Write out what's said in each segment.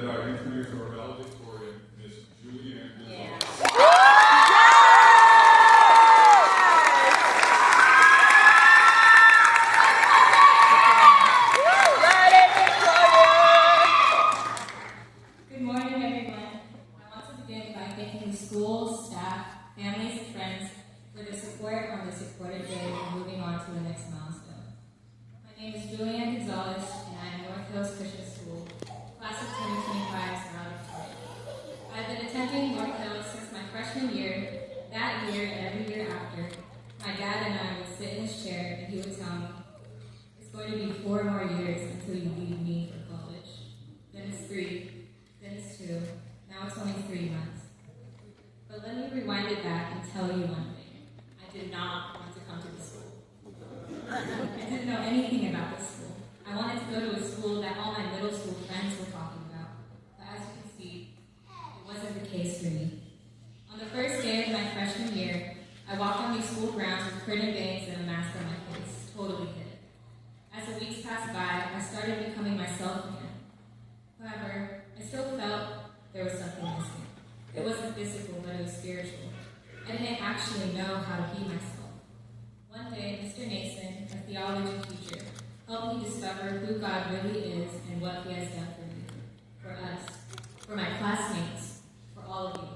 that I introduce our valedictorian, Miss Julianne Gonzalez. Good morning, everyone. I want to begin by thanking the school, staff, families, and friends for their support on this important day and moving on to the next milestone. My name is Julianne Gonzalez, and I am North Hills Christian School, class of 2025's valedictorian. I've been attending North Hills since my freshman year. That year and every year after, my dad and I would sit in his chair and he would tell me, "It's going to be 4 more years until you leave me for college. Then it's 3. Then it's 2. Now it's only 3 months." But let me rewind it back and tell you one thing. I did not want to come to this school. I didn't know anything about this school. I wanted to go to a school that all my middle school friends were talking about. But as you can see, it wasn't the case for me. On the first day of my freshman year, I walked on these school grounds with curtain bangs and a mask on my face, totally hidden. As the weeks passed by, I started becoming myself again. However, I still felt there was something missing. It wasn't physical, but it was spiritual. I didn't actually know how to be myself. One day, Mr. Nason, a theology teacher, helped me discover who God really is and what He has done for me, for us, for my classmates, for all of you.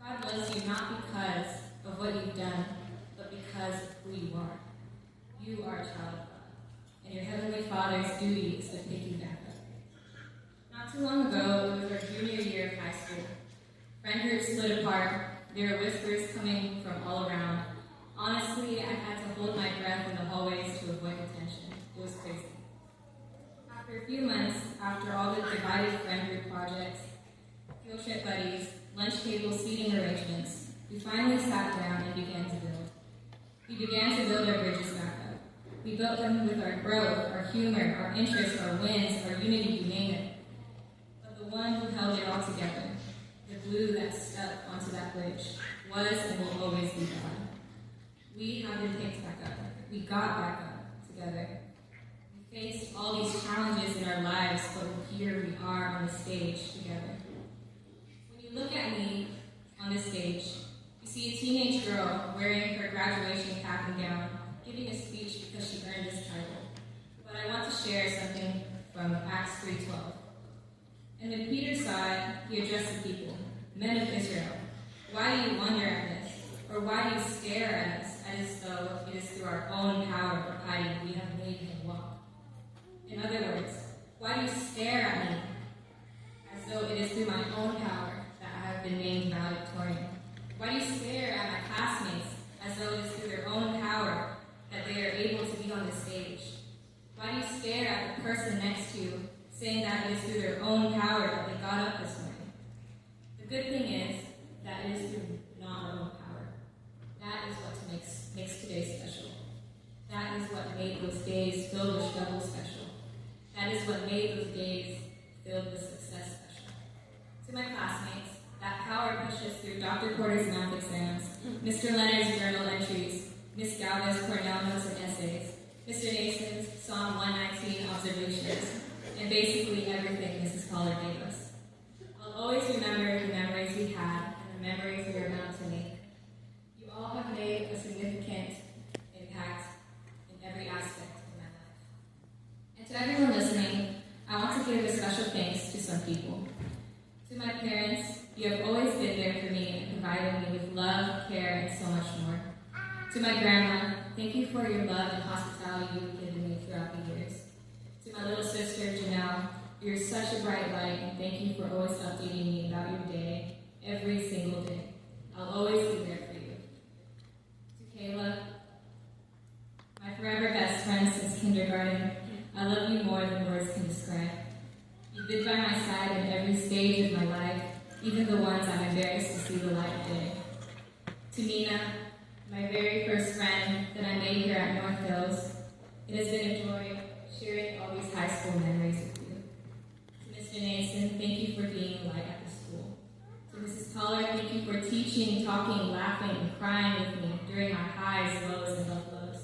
God loves you not because of what you've done, but because of who you are. You are a child of God, and your Heavenly Father's duty is to pick you back up. Not too long ago, it was our junior year of high school. Friend groups split apart. There were whispers coming from all around. Honestly, I had to hold my breath in the hallways to avoid attention. It was crazy. After a few months, after all the divided friend group projects, field trip buddies, lunch table seating arrangements, we finally sat down and began to build. We began to build our bridges back up. We built them with our growth, our humor, our interests, our wins, our unity, you name it. But the one who held it all together, the glue that stuck onto that bridge, was and will always be God. We have been picked back up. We got back up together. We faced all these challenges in our lives, but here we are on the stage together. When you look at me on this stage, you see a teenage girl wearing her graduation cap and gown, giving a speech because she earned this title. But I want to share something from Acts 3:12. And when Peter saw it, he addressed the people, "Men of Israel, why do you wonder at this? Or why do you stare at us as though it is through our own power or piety we have made him walk?" In other words, why do you stare at me as though it is through my own power that I have been named valedictorian? Why do you stare at my classmates as though it is through their own power that they are able to be on the stage? Why do you stare at the person next to you, saying that it is through their own power that they got up this morning? The good thing is that it is through not our own power. That is what makes today special. That is what made those days filled with struggle special. That is what made those days filled with success special. To my classmates, that power pushed us through Dr. Porter's math exams, Mr. Leonard's journal entries, Miss Galvez Cornell notes and essays, Mr. Nason's Psalm 119 observations, and basically everything Mrs. Pollard gave us. I'll always remember the memories we had and the memories we are about to make. You all have made a significant impact in every aspect of my life. And to everyone listening, I want to give a special thanks to some people. To my parents, you have always been there for me and provided me with love, care, and so much more. To my grandma, thank you for your love and hospitality you've given me throughout the years. To my little sister, Janelle, you're such a bright light, and thank you for always updating me about your day, every single day. I'll always be there for you. To Kayla, my forever best friend since kindergarten, I love you more than words can describe. You've been by my side in every stage of my life, even the ones I'm embarrassed to see the light of day. To Nina, my very first friend that I made here at North Hills, it has been a joy sharing all these high school memories with you. To Mr. Nason, thank you for being a light at the school. To Mrs. Pollard, thank you for teaching, talking, laughing, and crying with me during my highs, lows, and love lows.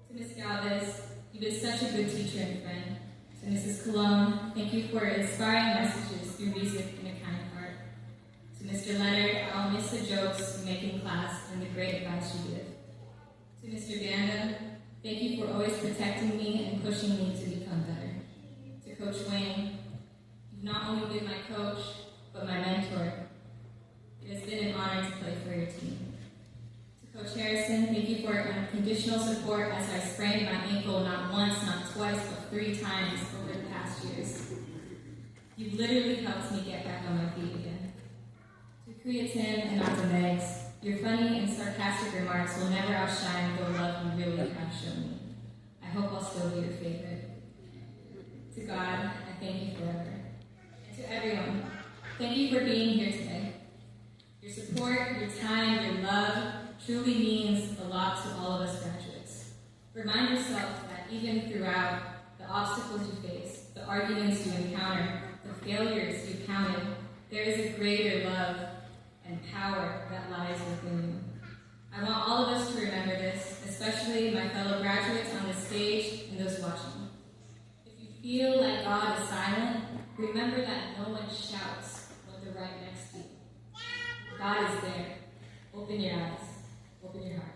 To Miss Galvez, you've been such a good teacher and friend. To Mrs. Cologne, thank you for inspiring messages through music and a kind heart. To Mr. Leonard, I'll miss the jokes you make in class and the great advice you give. To Mr. Banda, thank you for always protecting me and pushing me to become better. To Coach Wayne, you've not only been my coach, but my mentor. It has been an honor to play for your team. To Coach Harrison, thank you for your unconditional support as I sprained my ankle not once, not twice, but 3 times over the past years. You've literally helped me get back on my feet again. To Kuya Tim and Dr. Megs, your funny and sarcastic remarks will never outshine the love you really have shown me. I hope I'll still be your favorite. To God, I thank you forever. And to everyone, thank you for being here today. Your support, your time, your love truly means a lot to all of us graduates. Remind yourself that even throughout the obstacles you face, the arguments you encounter, the failures you counted, there is a greater love and power that lies within you. I want all of us to remember this, especially my fellow graduates on the stage and those watching. If you feel like God is silent, remember that no one shouts when they're right next to you. God is there. Open your eyes. Open your heart.